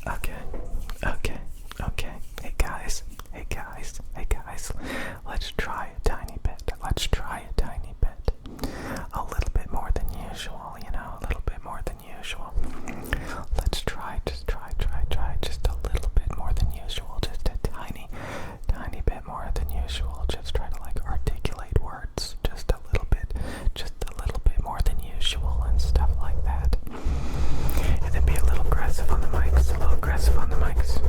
Okay, okay, okay. Hey guys, hey guys, hey guys. Let's try a tiny bit. Let's try a tiny bit. A little bit more than usual, you know, a little bit more than usual. Let's try, just try, just a little bit more than usual. Just a tiny bit more than usual. Just try to like articulate words just a little bit more than usual and stuff like that. And then be a little aggressive on the mics, a little aggressive on the mics.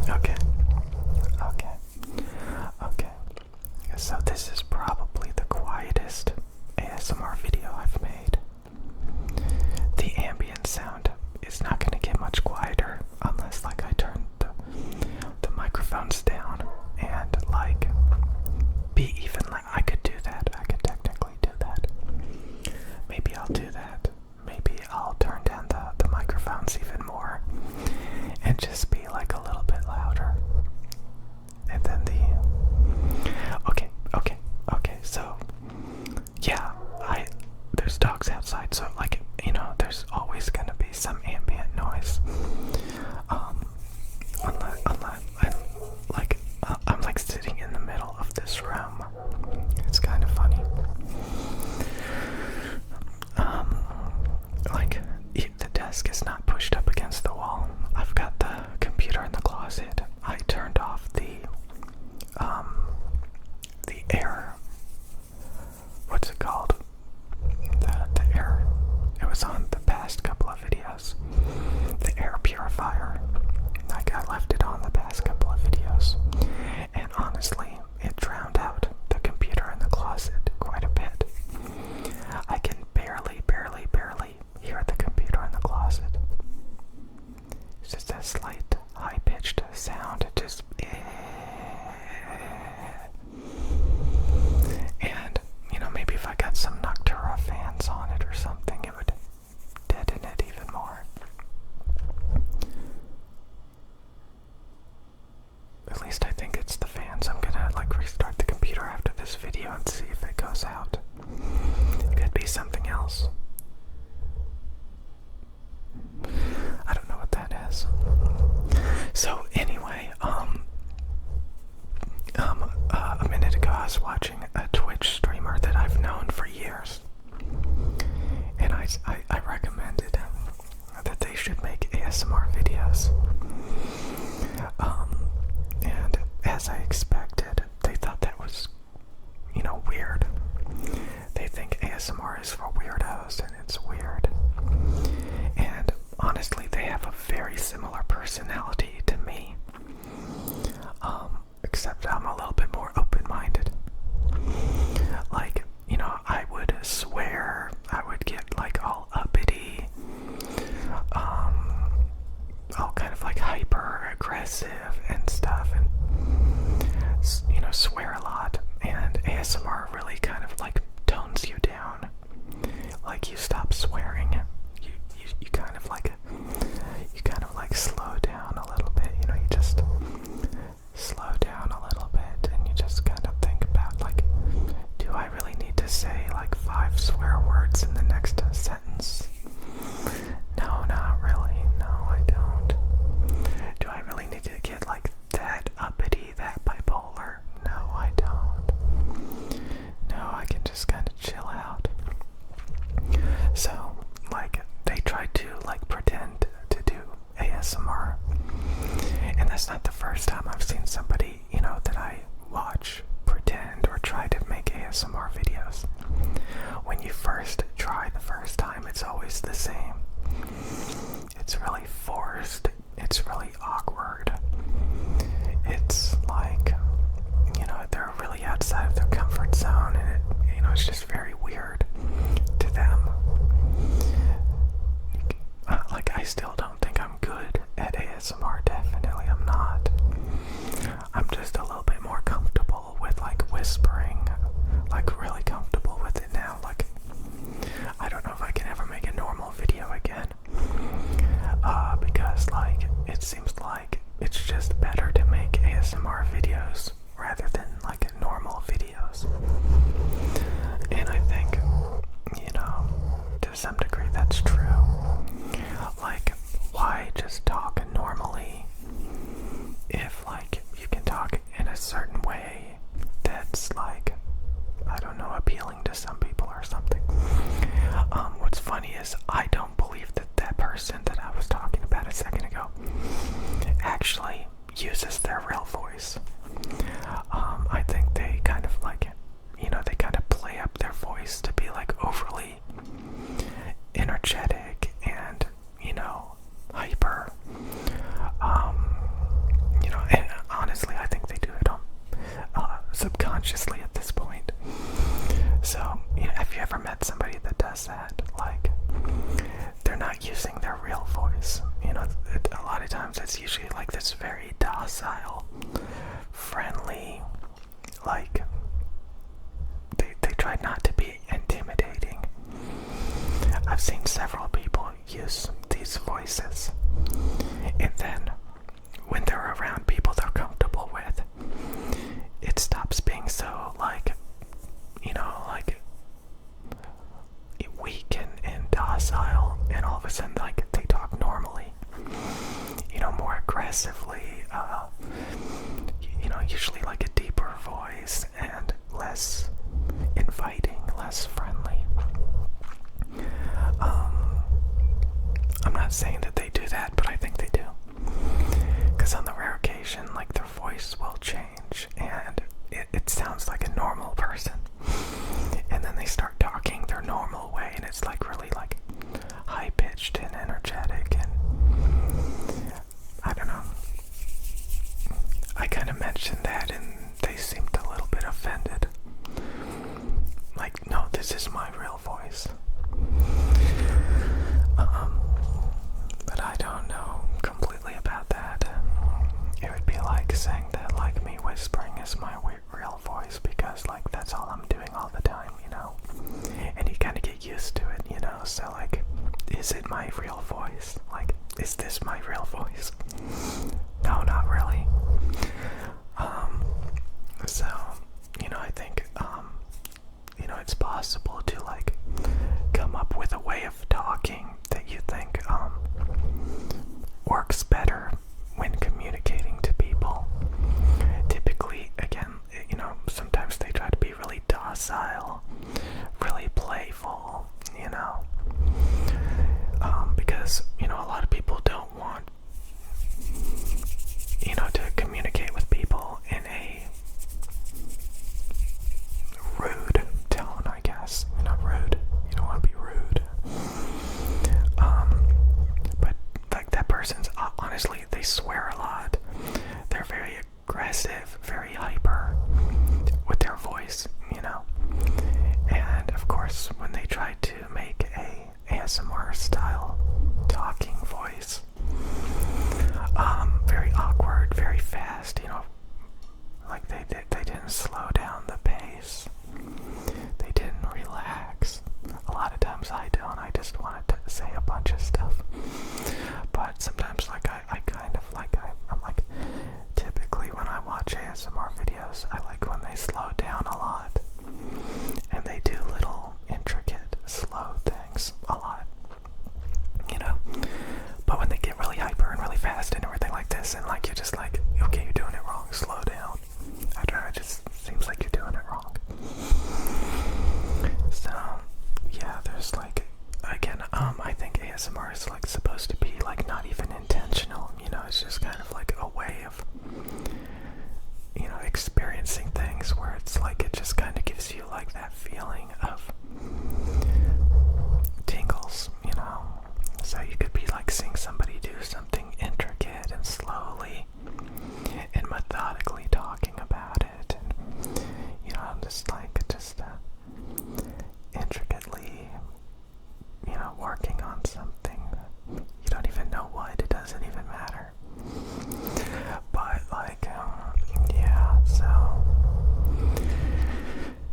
Okay. So this is probably the quietest ASMR video I've made. The ambient sound is not going to get much quieter unless like I turn the microphones down and like be even. Like I could do that. I could technically do that. Maybe I'll do that. Maybe I'll turn down the microphones even more and just be like a little bit louder. And then okay, so yeah, there's dogs outside, so like, you know, there's always gonna be some ambient noise. I'm like sitting in the middle of this room. It's kind of funny. Like the desk is not pushed up against the wall. I've got the computer in the closet. I turned off the air. What's it called? The air. It was on the past couple of videos. The air purifier. Like I left it on the past couple of videos. And honestly, it drowned out the computer in the closet quite a bit. I can barely hear the computer in the closet. It's just a slight high-pitched sound. It just and, you know, maybe if I got some Noctura fans on it or something, it would deaden it even more. At least I think it's the fans. I'm gonna like restart the computer after this video and see if it goes out. It could be something else. I don't know what that is. So anyway, a minute ago I was watching a Twitch streamer that I've known for years, and I recommended that they should make ASMR videos. And as I expected, they thought that was, you know, weird. They think ASMR is for weirdos, and it's weird. And honestly, they have a very similar personality to me. Except I'm a little bit more open-minded. Like, you know, I would swear, I would get like all uppity, all kind of like hyper-aggressive and stuff, and, you know, swear a lot. And ASMR really kind of like tones you down. Like you stop swearing. You kind of like slow down a little bit, you know, you just slow down a little bit and you just kind of think about like, do I really need to say like 5 swear words in the next sentence? No, not really. No, I don't. Do I really need to get like that uppity, that bipolar? No, I don't. No, I can just kind of chill out. So, like, they try to like pretend to do ASMR, and that's not the first time I've seen somebody, you know, that I watch pretend or try to make ASMR videos. When you first try the first time, it's always the same. It's really forced. It's really awkward. It's like, you know, they're really outside of their comfort zone, and it, you know, it's just very weird to them. Like, I still don't think I'm good at ASMR. Definitely I'm not. I'm just a little bit more comfortable with like whispering, like really comfortable with it now. Like, I don't know if I can ever make a normal video again, because like it seems like it's just better to make ASMR videos rather than like normal videos. And I think, you know, to some degree that's true. Like, why just talk normally if, like, you can talk in a certain way that's, like, I don't know, appealing to some people or something. What's funny is I don't believe that that person that I was talking about a second ago actually uses their real voice. I think they kind of like, they kind of play up their voice to be like overly energetic and, hyper. And honestly, I think they do it subconsciously at this point. So, have you ever met somebody that does that? Like, they're not using their real voice. A lot of times it's usually like this very docile, friendly, like, they try not to be intimidating. I've seen several people use these voices, and then when they're around people they're comfortable with, it stops being so like, like weak and docile, and all of a sudden like they talk normally, more aggressively, usually like a deeper voice and less inviting, less friendly. I'm not saying that they do that, but I think they do. Because on the rare occasion, like, their voice will change and it sounds like a normal person. And then they start talking their normal way and it's like really like high pitched and energetic, and I don't know. I kind of mentioned that and they seemed a little bit offended. Like, no, this is my real voice. But I don't know completely about that. It would be like saying that, like, me whispering is my real voice because, like, that's all I'm doing all the time, and you kind of get used to it, so, like, is it my real voice? Like, is this my real voice? No, not really. So, I think, it's possible to, like, come up with a way of talking that you think, works better when communicating to people. Typically, again, sometimes they try to be really docile, really playful, because, a lot of people don't want, to communicate with people in a rude tone, I guess. Rude. You don't want to be rude. But, like, that person's, honestly, they swear a lot. They're very aggressive, very hyper with their voice, And, of course, when they try to make a ASMR style talking voice, very awkward, very fast, like they didn't slow down the pace. They didn't relax. A lot of times I don't. I just wanted to say a bunch of stuff. But sometimes, like, I kind of, like, I'm like, typically when I watch ASMR videos, I like when they slow down a lot. And they do little intricate, slow things a lot. But when they get really hyper and really fast and everything like this, and, like, you're just like, okay, you're doing it wrong, slow down. I don't know, it just seems like you're doing it wrong. So, yeah, there's, like, again, I think ASMR is, like, supposed to be, like, not even intentional, it's just kind of like a way of, experiencing things where it's like, it just kind of gives you, like, that feeling of tingles, so you could be, like, seeing somebody do something intricate and slowly and methodically talking about it, and, just, like, intricately, working on something. You don't even know what, it doesn't even matter. But, like, yeah, so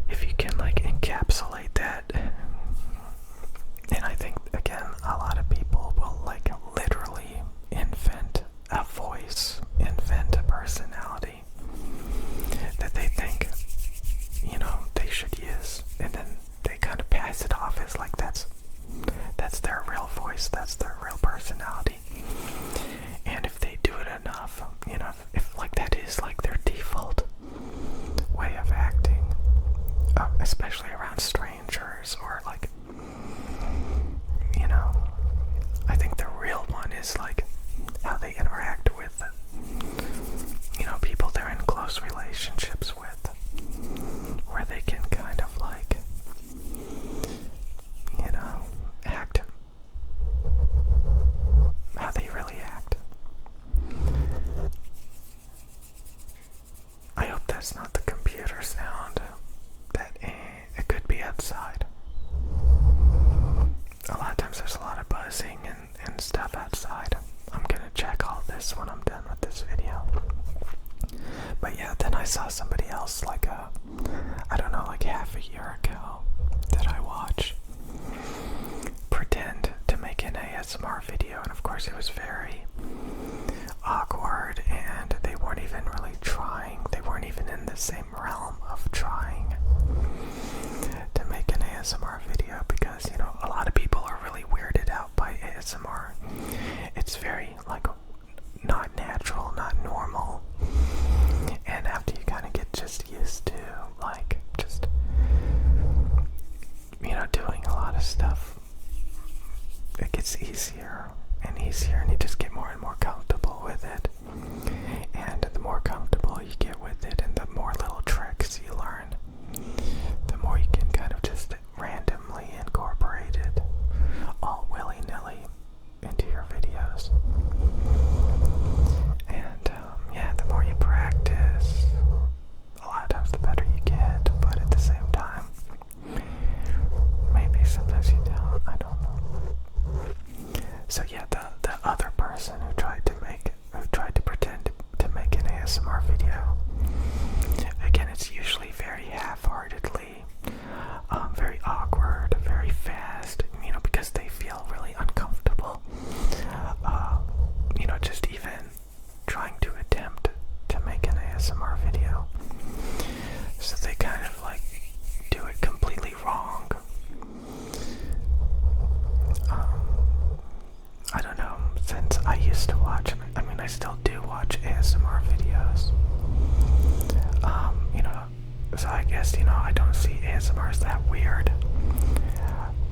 if you can, like, encapsulate that, and I think, again, a lot of people will, like, literally invent a voice, invent a personality that they think, they should use, and then they kind of pass it off as like that's their real voice. voice, that's their real personality. And if they do it enough, you know, if like that is like their default way of acting, especially around strangers or like, you know, I think the real one is like how they interact with, you know, people they're in close relationships with, where they can kind of like, you know, act how they really act. I hope that's not the computer sound. It could be outside. A lot of times there's a lot of buzzing and stuff outside. I'm gonna check all this when I'm done with this video. But yeah, then I saw somebody else like I don't know, like half a year ago that I watch pretend to make an ASMR video, and of course it was very awkward, and they weren't even really trying. They weren't even in the same realm of trying to make an ASMR video, because, you know, a lot of people are really weirded out by ASMR. It's very like not natural, not normal. And after you kind of get just used to like just, you know, doing a lot of stuff, it gets easier and easier, and you just get more and more comfortable with it. And the more comfortable you get with it, and the more little tricks you learn, the more you can kind of just randomly incorporate it all willy-nilly into your videos. And yeah, the more you practice, a lot of times the better you get, but at the same time, maybe sometimes you don't, I don't know. So yeah, the other person who tried to pretend to make an ASMR video, again, it's usually very half-heartedly, very awkward, very fast, you know, because they feel really uncomfortable, you know, just even trying to attempt to make an ASMR video. So they kind of like do it completely wrong. I don't know, since I used to watch, I mean, I still do watch ASMR videos. You know, so I guess, you know, I don't see ASMR as that weird.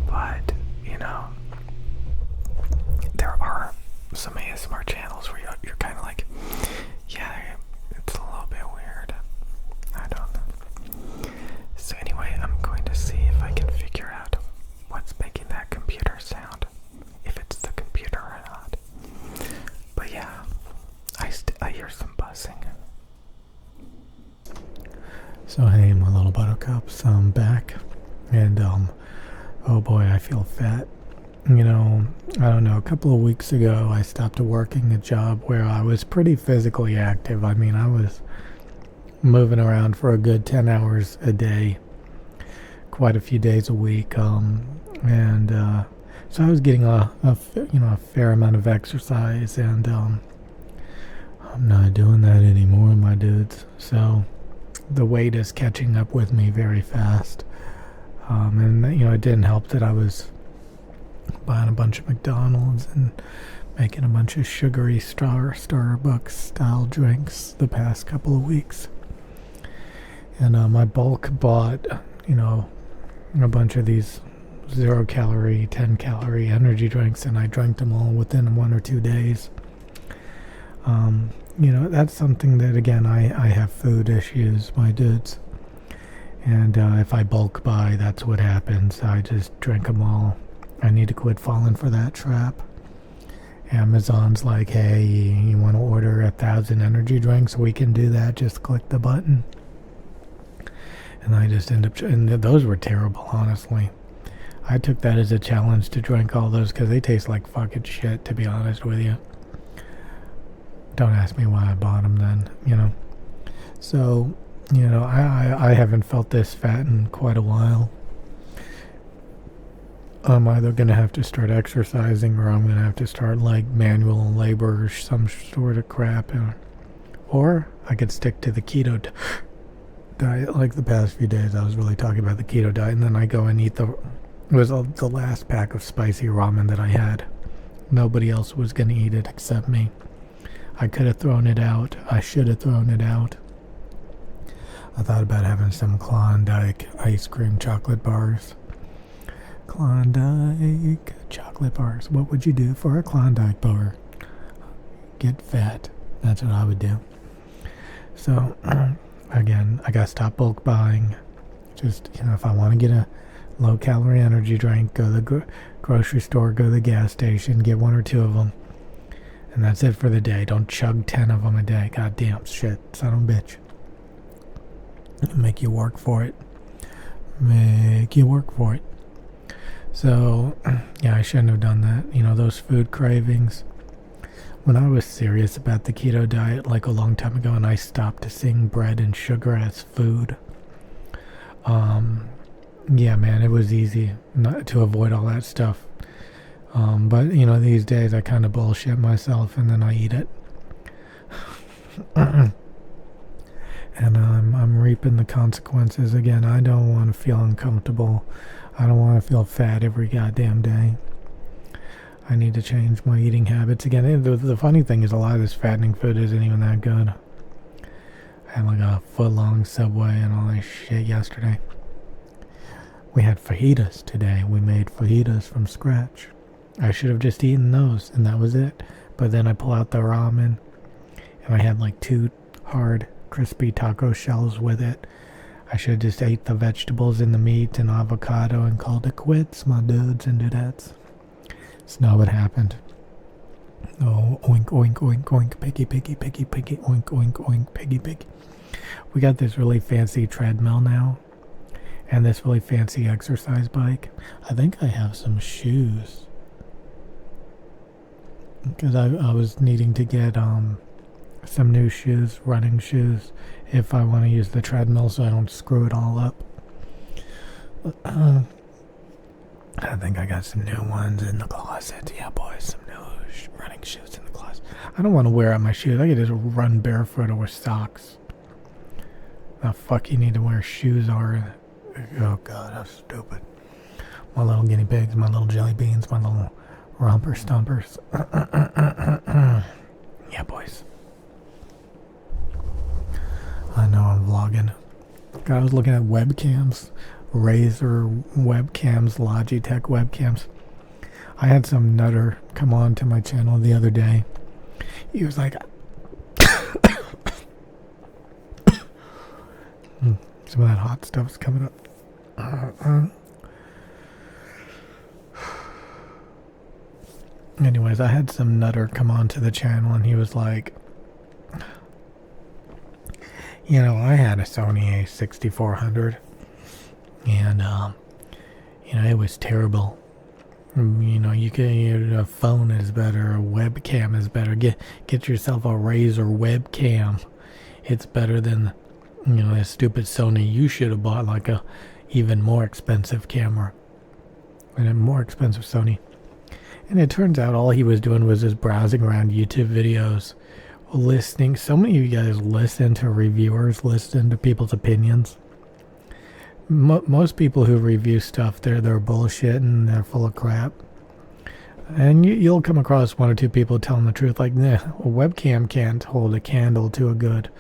But, you know, there are some ASMR channels where you're kind of like, yeah, it's a little bit weird. I don't know. So anyway, I'm going to see if I can figure out what's making that computer sound, if it's the computer or not. But yeah, I hear some buzzing. So hey, my little buttercups, I'm back, and oh boy, I feel fat. You know, I don't know, a couple of weeks ago I stopped working a job where I was pretty physically active. I mean, I was moving around for a good 10 hours a day, quite a few days a week, and so I was getting a fair amount of exercise, and I'm not doing that anymore, my dudes. So the weight is catching up with me very fast, and you know, it didn't help that I was buying a bunch of McDonald's and making a bunch of sugary Starbucks style drinks the past couple of weeks. And my bulk bought, you know, a bunch of these 0 calorie, 10 calorie energy drinks, and I drank them all within 1 or 2 days. You know, that's something that, again, I have food issues, my dudes. And if I bulk buy, that's what happens. I just drink them all. I need to quit falling for that trap. Amazon's like, hey, you want to order 1,000 energy drinks? We can do that. Just click the button. And I just end up, and those were terrible, honestly. I took that as a challenge to drink all those because they taste like fucking shit, to be honest with you. Don't ask me why I bought them then, you know. So, you know, I haven't felt this fat in quite a while. I'm either going to have to start exercising, or I'm going to have to start like manual labor or some sort of crap. Or I could stick to the keto diet. Like the past few days, I was really talking about the keto diet, and then I go and eat the last pack of spicy ramen that I had. Nobody else was going to eat it except me. I could have thrown it out. I should have thrown it out. I thought about having some Klondike ice cream chocolate bars. Klondike chocolate bars. What would you do for a Klondike bar? Get fat. That's what I would do. So, again, I gotta stop bulk buying. Just, if I want to get a low-calorie energy drink, go to the grocery store, go to the gas station, get 1 or 2 of them. And that's it for the day. Don't chug 10 of them a day. Goddamn shit. Son of a bitch. Make you work for it. Make you work for it. So, yeah, I shouldn't have done that. Those food cravings. When I was serious about the keto diet, like a long time ago, and I stopped seeing bread and sugar as food, yeah, man, it was easy not to avoid all that stuff. But, these days I kind of bullshit myself and then I eat it. And I'm reaping the consequences again. I don't want to feel uncomfortable. I don't want to feel fat every goddamn day. I need to change my eating habits again. The funny thing is a lot of this fattening food isn't even that good. I had like a foot-long Subway and all that shit yesterday. We had fajitas today. We made fajitas from scratch. I should have just eaten those and that was it. But then I pull out the ramen and I had like 2 hard crispy taco shells with it. I should have just ate the vegetables and the meat and avocado and called it quits, my dudes and dudettes. It's not what happened. Oh, oink, oink, oink, oink, piggy, piggy, piggy, piggy, oink, oink, oink, piggy, pig. We got this really fancy treadmill now and this really fancy exercise bike. I think I have some shoes because I was needing to get some new shoes, running shoes, if I want to use the treadmill so I don't screw it all up. I think I got some new ones in the closet. Yeah, boys, some new running shoes in the closet. I don't want to wear out my shoes. I could just run barefoot or with socks. The fuck you need to wear shoes are. Oh god, how stupid. My little guinea pigs, my little jelly beans, my little romper stompers. Yeah, boys. I know I'm vlogging. I was looking at webcams. Razer webcams, Logitech webcams. I had some nutter come on to my channel the other day. He was like, some of that hot stuff's coming up. Anyways, I had some nutter come on to the channel and he was like, I had a Sony A6400 and it was terrible. A phone is better, a webcam is better. Get yourself a Razer webcam. It's better than that stupid Sony. You should have bought like a even more expensive camera and a more expensive Sony. And it turns out all he was doing was just browsing around YouTube videos, listening. So many of you guys listen to reviewers, listen to people's opinions. Most people who review stuff, they're bullshit and they're full of crap. And you'll come across 1 or 2 people telling the truth, like, nah, a webcam can't hold a candle to a good,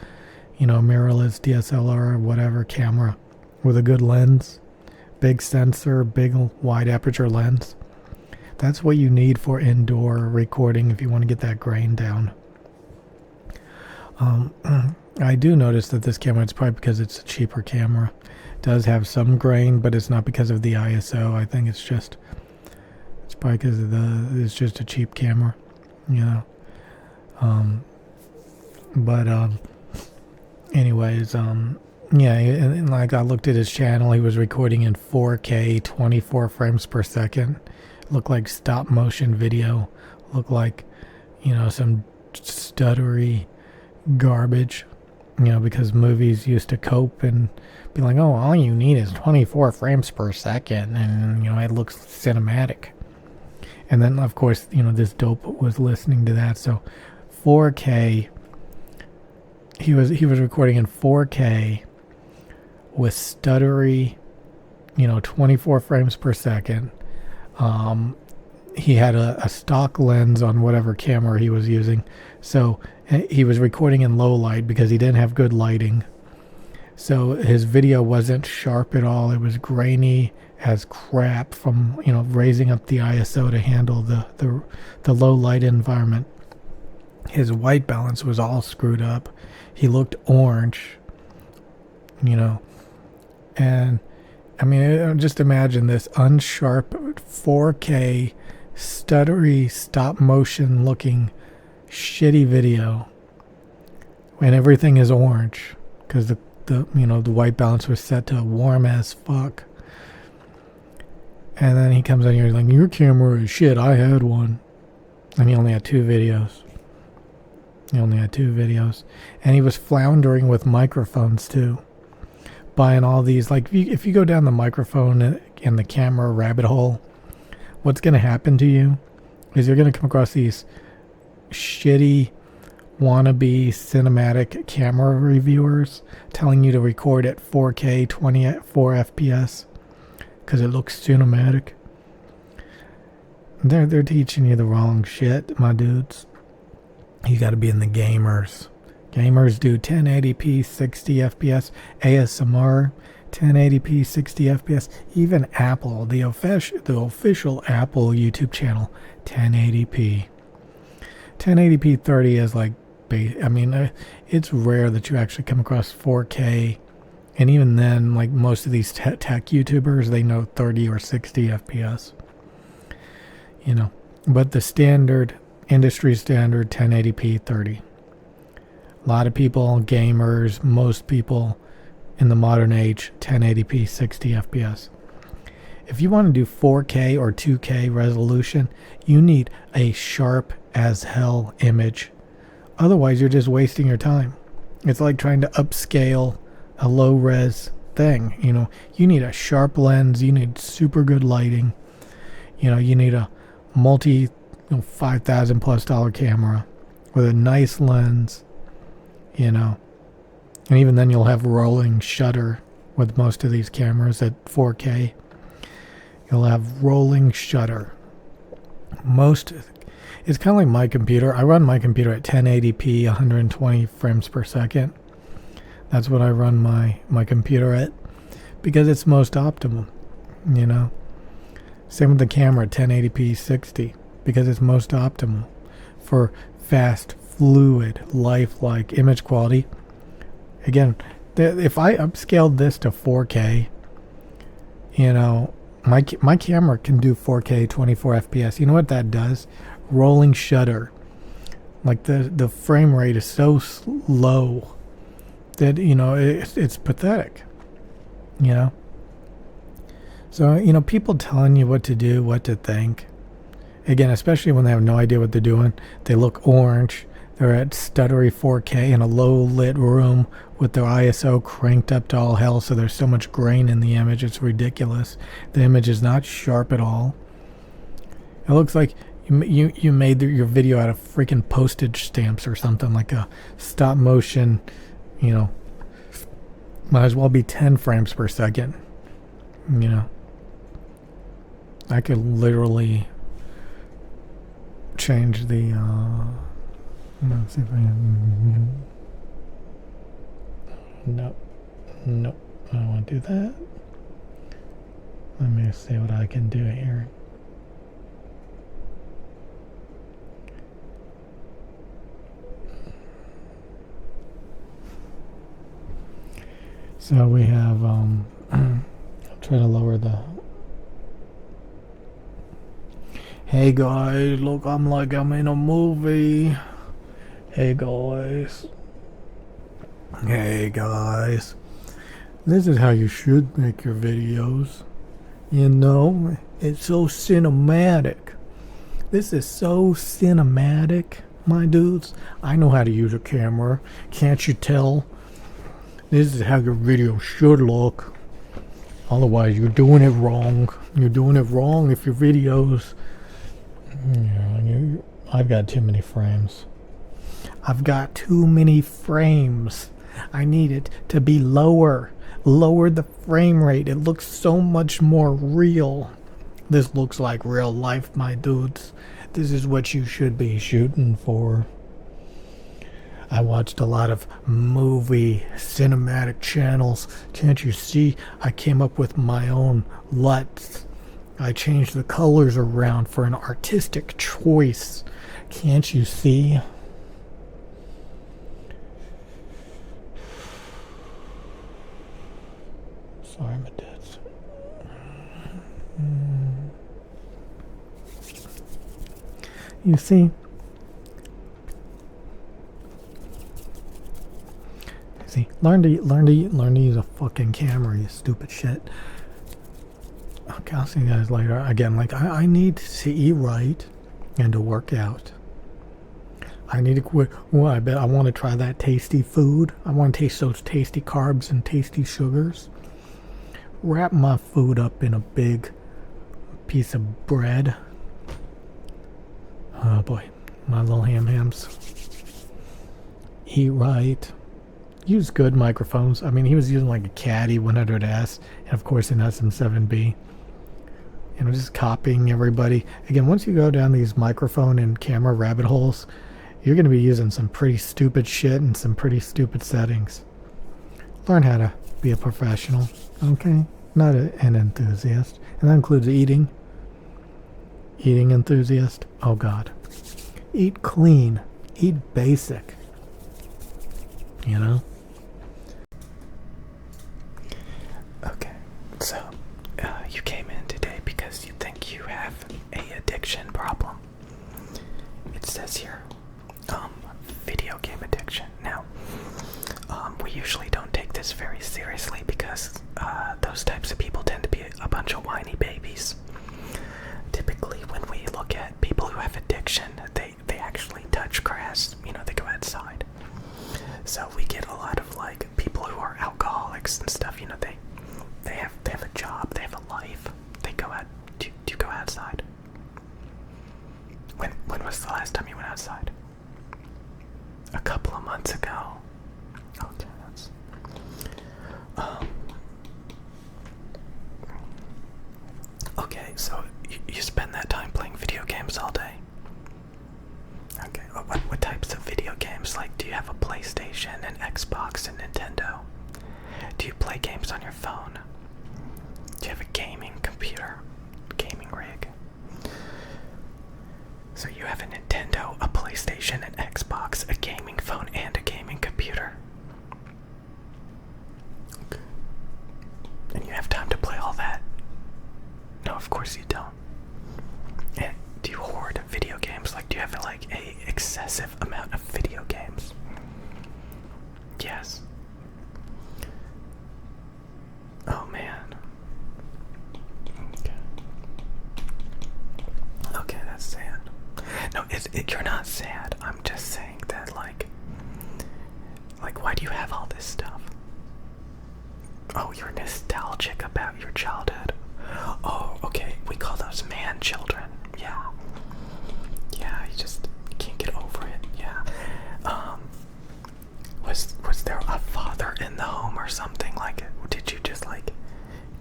mirrorless DSLR or whatever camera with a good lens, big sensor, big wide aperture lens. That's what you need for indoor recording if you want to get that grain down. I do notice that this camera, it's probably because it's a cheaper camera, does have some grain, but it's not because of the ISO. I think it's probably because it's just a cheap camera, anyways, yeah, and like I looked at his channel, he was recording in 4K, 24 frames per second. Looked like stop motion video. Looked like, some stuttery garbage, because movies used to cope and be like, oh, all you need is 24 frames per second, and it looks cinematic. And then of course, this dope was listening to that. So 4K, he was recording in 4K with stuttery, 24 frames per second, he had a stock lens on whatever camera he was using. So he was recording in low light because he didn't have good lighting. So his video wasn't sharp at all. It was grainy as crap from, raising up the ISO to handle the low light environment. His white balance was all screwed up. He looked orange, and I mean, just imagine this unsharp 4K stuttery stop motion looking shitty video when everything is orange because the white balance was set to warm as fuck. And then he comes on here like, your camera is shit, I had one. And he only had two videos. And he was floundering with microphones too. Buying all these, like, if you go down the microphone and the camera rabbit hole, what's going to happen to you is you're going to come across these shitty wannabe cinematic camera reviewers telling you to record at 4K 24 FPS because it looks cinematic. They're teaching you the wrong shit, my dudes. You got to be in the gamers. Gamers do 1080p 60 FPS, ASMR 1080p 60 FPS, even Apple, the official Apple YouTube channel, 1080p. 1080p 30 is like, it's rare that you actually come across 4K, and even then, like most of these tech YouTubers, they know 30 or 60 FPS. But the industry standard 1080p 30. A lot of people, gamers, most people in the modern age, 1080p 60 FPS. If you want to do 4K or 2K resolution, you need a sharp as hell image. Otherwise, you're just wasting your time. It's like trying to upscale a low res thing. You need a sharp lens, you need super good lighting. You need a multi $5,000 plus camera with a nice lens. And even then you'll have rolling shutter with most of these cameras at 4K. You'll have rolling shutter. It's kind of like my computer. I run my computer at 1080p 120 frames per second. That's what I run my computer at because it's most optimal. Same with the camera, 1080p 60, because it's most optimal for fast, fluid, lifelike image quality. Again, if I upscaled this to 4K, my camera can do 4K 24 FPS. You know what that does? Rolling shutter. Like the frame rate is so low that it's pathetic. So people telling you what to do, what to think. Again, especially when they have no idea what they're doing. They look orange. They're at stuttery 4K in a low lit room with their ISO cranked up to all hell, so there's so much grain in the image, it's ridiculous. The image is not sharp at all. It looks like you made your video out of freaking postage stamps or something, like a stop motion, might as well be 10 frames per second. I could literally change the let's see if I can. Nope, I don't want to do that. Let me see what I can do here. So we have I'll try to lower the. Hey guys, look, I'm in a movie. Hey guys, this is how you should make your videos. It's so cinematic. This is so cinematic, my dudes. I know how to use a camera. Can't you tell? This is how your video should look. Otherwise, you're doing it wrong. You're doing it wrong if your videos. I've got too many frames. I need it to be lower. Lower the frame rate. It looks so much more real. This looks like real life, my dudes. This is what you should be shooting for. I watched a lot of movie cinematic channels. Can't you see? I came up with my own LUTs. I changed the colors around for an artistic choice. Can't you see? Sorry, my dad's. You see? See, learn to use a fucking camera, you stupid shit. Okay, I'll see you guys later. Again, like I need to eat right and to work out. I need to quit. Well, I bet I want to try that tasty food. I want to taste those tasty carbs and tasty sugars. Wrap my food up in a big piece of bread. Oh boy, my little hams. Eat right. Use good microphones. I mean, he was using like a Caddy 100S, and of course an SM7B. You know, just copying everybody. Again, once you go down these microphone and camera rabbit holes, you're going to be using some pretty stupid shit and some pretty stupid settings. Learn how to be a professional, okay? Not an enthusiast. And that includes eating. Eating enthusiast. Oh God. Eat clean. Eat basic. You know? Okay, so you came in today because you think you have a addiction problem. It says here, video game addiction. Now, we usually don't take this very seriously because those types of people tend to be a bunch of whiny babies. Typically, when we look at people who have addiction, they actually touch grass. You know, they go outside. So we get a lot of like people who are alcoholics and stuff. You know, they have a job, they have a life. They go out. Do you go outside? When was the last time you went outside? A couple of months ago. Okay, that's. Okay, so you spend that time playing video games all day. Okay, what types of video games? Like, do you have a PlayStation, an Xbox, and Nintendo? Do you play games on your phone? Do you have a gaming computer? Gaming rig? So you have a Nintendo, a PlayStation, an Xbox, a gaming phone, and a gaming computer. Okay. And you have time to play all that? No, of course you don't. And do you hoard video games? Like, do you have like a excessive amount of video games? Yes. Oh man. Okay. Okay, that's sad. No, you're not sad. I'm just saying that like, why do you have all this stuff? Oh, you're nostalgic about your childhood. Oh, okay. We call those man children. Yeah. Yeah, you can't get over it. Yeah. Was there a father in the home or something? Like, did you just like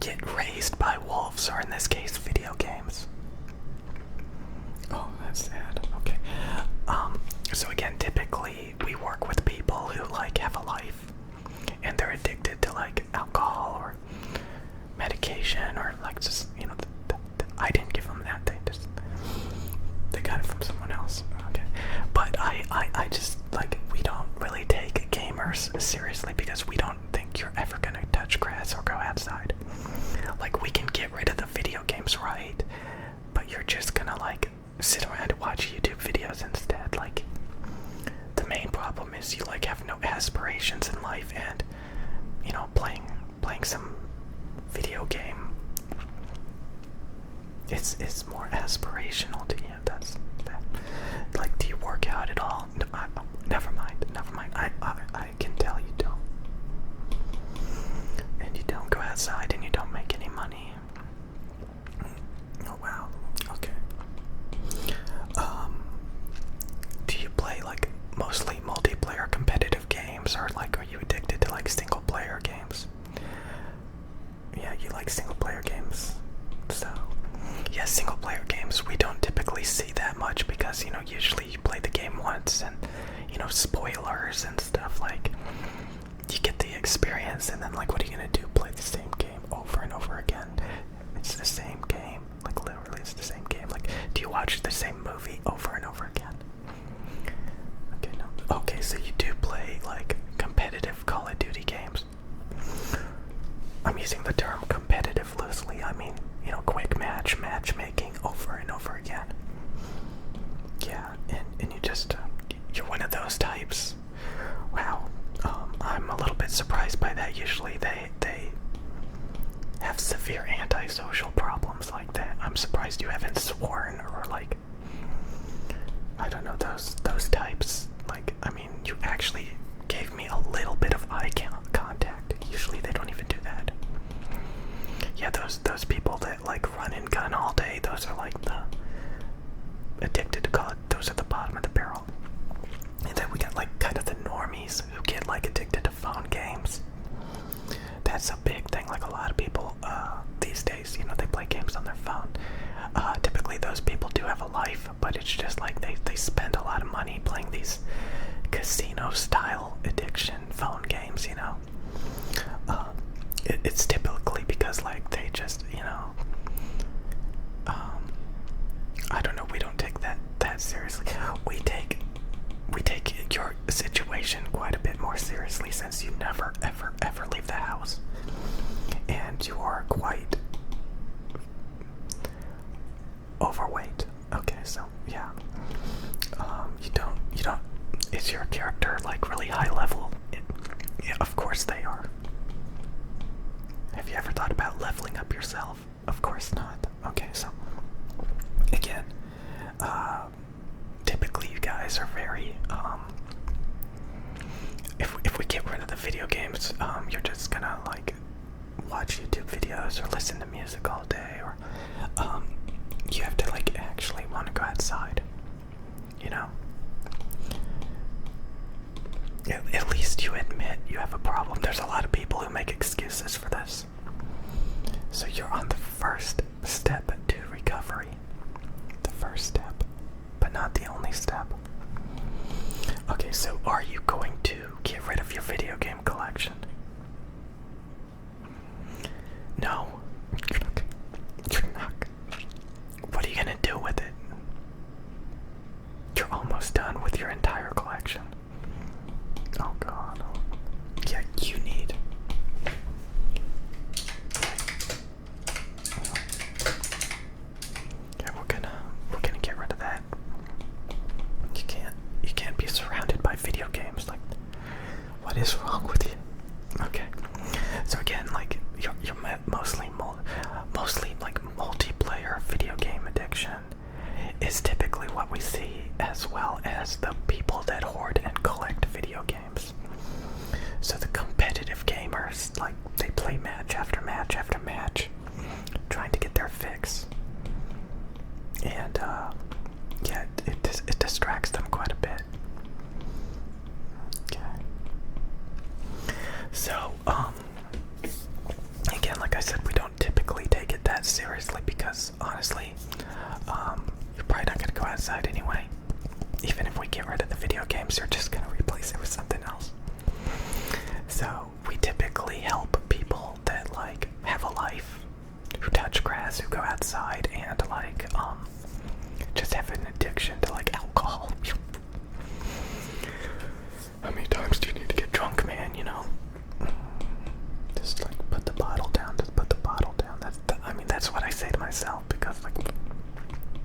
get raised by wolves, or in this case, video games? Oh, that's sad. Okay. So again, typically we work with people who like have a life and they're addicted to like alcohol or medication, or like just, you know, I didn't give them that. They got it from someone else. Okay. But I just like, we don't really take gamers seriously because we don't think you're ever gonna touch grass or go outside. Like, we can get rid of the video games, right? But you're just gonna like sit around and watch YouTube videos instead. Like, the main problem is you like have no aspirations in life, and you know, playing some video game, it's more aspirational to you. That's that. Like, do you work out at all? No, never mind. I can tell you don't. And you don't go outside, and you don't make any money. Oh wow. Okay. Do you play like mostly multiplayer competitive games, or like are you addicted to like single player games? Yeah, you like single player games. So, yeah, hours and stuff. Like, you get the experience, and then like, what are you gonna do? Play the same game over and over again? It's the same game. Like, literally, it's the same game. Like, do you watch the same movie over and over again? Okay, no. Okay, so you do play like competitive Call of Duty games. I'm using the term competitive loosely. I mean, you know, quick matchmaking over and over again. Yeah, and you just, you're one of those types. Wow, I'm a little bit surprised by that. Usually they have severe antisocial problems like that. I'm surprised you haven't sworn or like, I don't know, those types. Like, I mean, you actually gave me a little bit of eye contact. Usually they don't even do that. Yeah, those people that like run and gun all day, those are like the addicted to Call of, those are the bottom of the barrel. And then we got like kind of the normies who get like addicted to phone games. That's a big thing. Like, a lot of people these days, you know, they play games on their phone. Typically those people do have a life, but it's just like they spend a lot of money playing these casino style addiction phone games, you know. It's typically because like they just, you know, I don't know, we don't take that seriously. We take your situation quite a bit more seriously, since you never ever leave the house, and you are quite overweight. Okay, so yeah, you don't. Is your character like really high level? Yeah, of course they are. Have you ever thought about leveling up yourself? Of course not. Okay, so again, typically you guys are very, if we get rid of the video games, you're just gonna like watch YouTube videos or listen to music all day, or you have to like actually want to go outside, you know. At least you admit you have a problem. There's a lot of people who make excuses for this. So you're on the first step to recovery. The first step, but not the only step. Okay, so are you going to get rid of your video game collection? No. You're not. What are you gonna do with it? You're almost done with your entire collection. Oh god. Yeah, you need. Yeah, we're gonna get rid of that. You can't be surrounded by video games. Like, what is wrong with you? Okay. So again, like, you're mostly like multiplayer video game addiction is typically what we see, as well as the people that hoard and collect video games. So the competitive gamers, like, they play match after match after match, trying to get their fix. And yeah, it distracts them quite a bit. Okay. So again, like I said, we don't typically take it that seriously, because honestly, you're probably not gonna go outside anyway. Even if we get rid of the video games, you're just gonna replace it with something else. So we typically help people that like have a life, who touch grass, who go outside, and like just have an addiction to like alcohol. How many times do you need to get drunk, man? You know, just like put the bottle down. Just put the bottle down. That's what I say to myself, because like,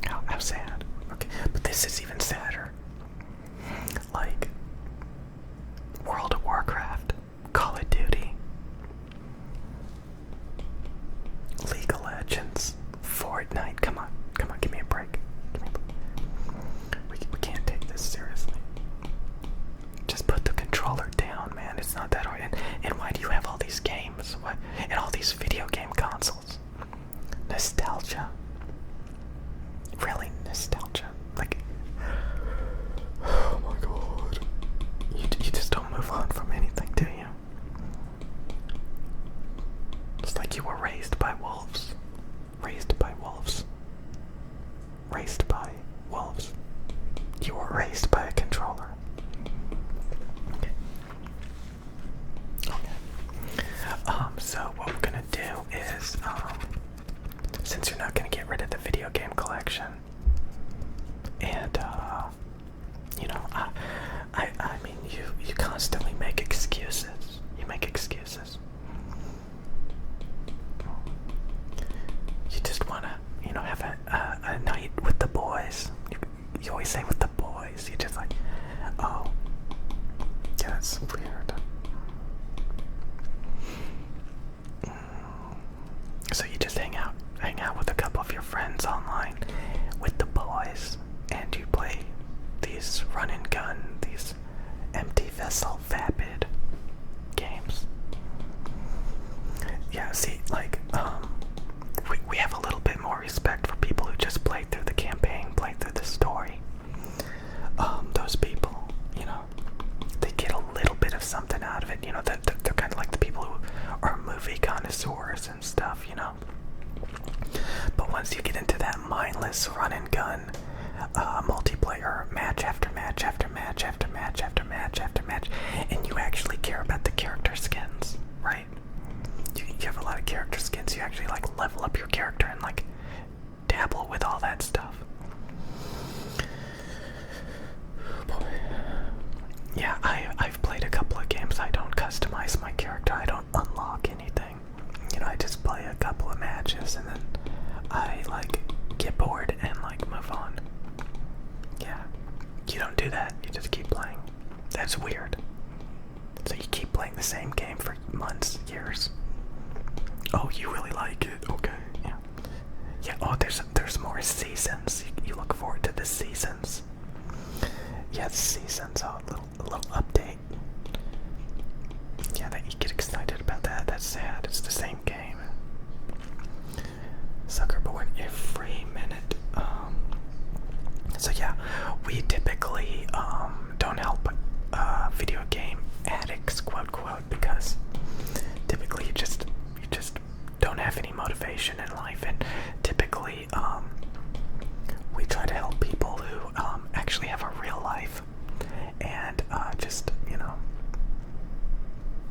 how sad. Okay, but this is even sadder. Like, World of Warcraft, Call of Duty, League of Legends, Fortnite. Come on, give me a break. We can't take this seriously. Just put the controller down, man. It's not that hard. And why do you have all these games? What? And all these video game consoles? Nostalgia. Really, nostalgia. Like, oh my god. You just don't move on from anything, do you? It's like you were raised by wolves. Raised by wolves. Raised by wolves. You were raised by a controller. You always say with the boys. You just like, oh, yeah, that's weird. So you just hang out with a couple of your friends online with the boys, and you play these run and gun, these empty vessel vapid games. Yeah, see, like, we have a little bit more respect for people who just play through the campaign, play through the story. Those people, you know, they get a little bit of something out of it. You know, they're kind of like the people who are movie connoisseurs and stuff, you know. But once you get into that mindless run and gun, multiplayer, match after match after match after match after match after match, and you actually care about the character skins, right? You have a lot of character skins. You actually like level up your character and like dabble with all that stuff. Oh boy. Yeah, I've played a couple of games. I don't customize my character. I don't unlock anything. You know, I just play a couple of matches and then I like get bored and like move on. Yeah, you don't do that. You just keep playing. That's weird. So you keep playing the same game for months, years. Oh, you really like it? Okay, yeah. Yeah, oh, there's more seasons. You look forward to the seasons. Yeah, the seasons. Oh, a little update. Yeah, that you get excited about that. That's sad. It's the same game. Sucker born every minute. So yeah, we typically don't help video game addicts, quote quote, because typically you just don't have any motivation in life, and typically we try to help people who actually have a real life and just, you know,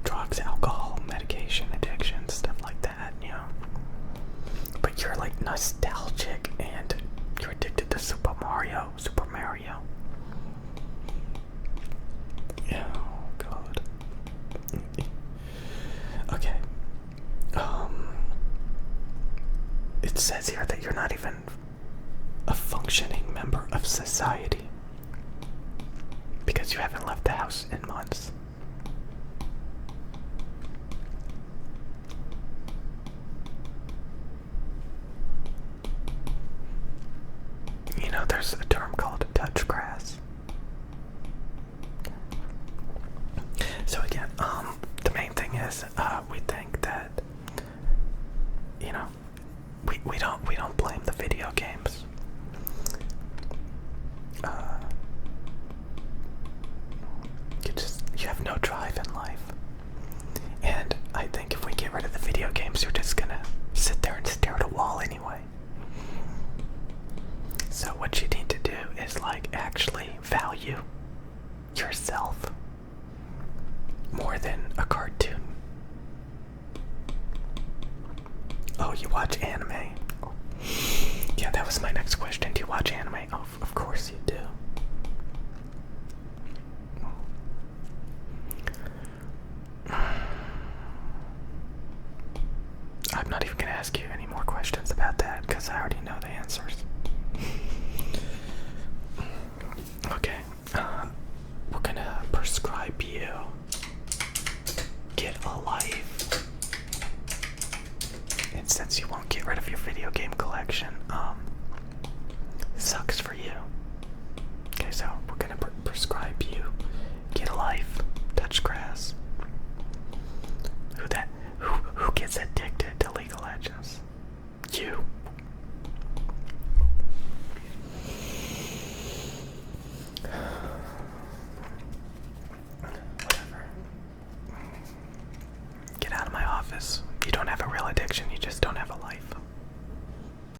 drugs, alcohol, medication, addiction, stuff like that, you know. But you're like nostalgic and you're addicted to Super Mario. Yeah, oh god. Okay. It says here that you're not even a functioning member of society because you haven't left the house in months. You know, there's a term called touch grass. So again, the main thing is, we think that, you know, we don't blame the video games. You have no drive in life, and I think if we get rid of the video games, you're just gonna sit there and stare at a wall anyway. So what you need to do is like actually value yourself more than a cartoon. Oh, you watch anime? Yeah, that was my next question. Do you watch anime? Oh, of course you do. I'm not even going to ask you any more questions about that because I already know the answers. Okay, we're gonna prescribe you Get a Life. And since you won't get rid of your video game collection, sucks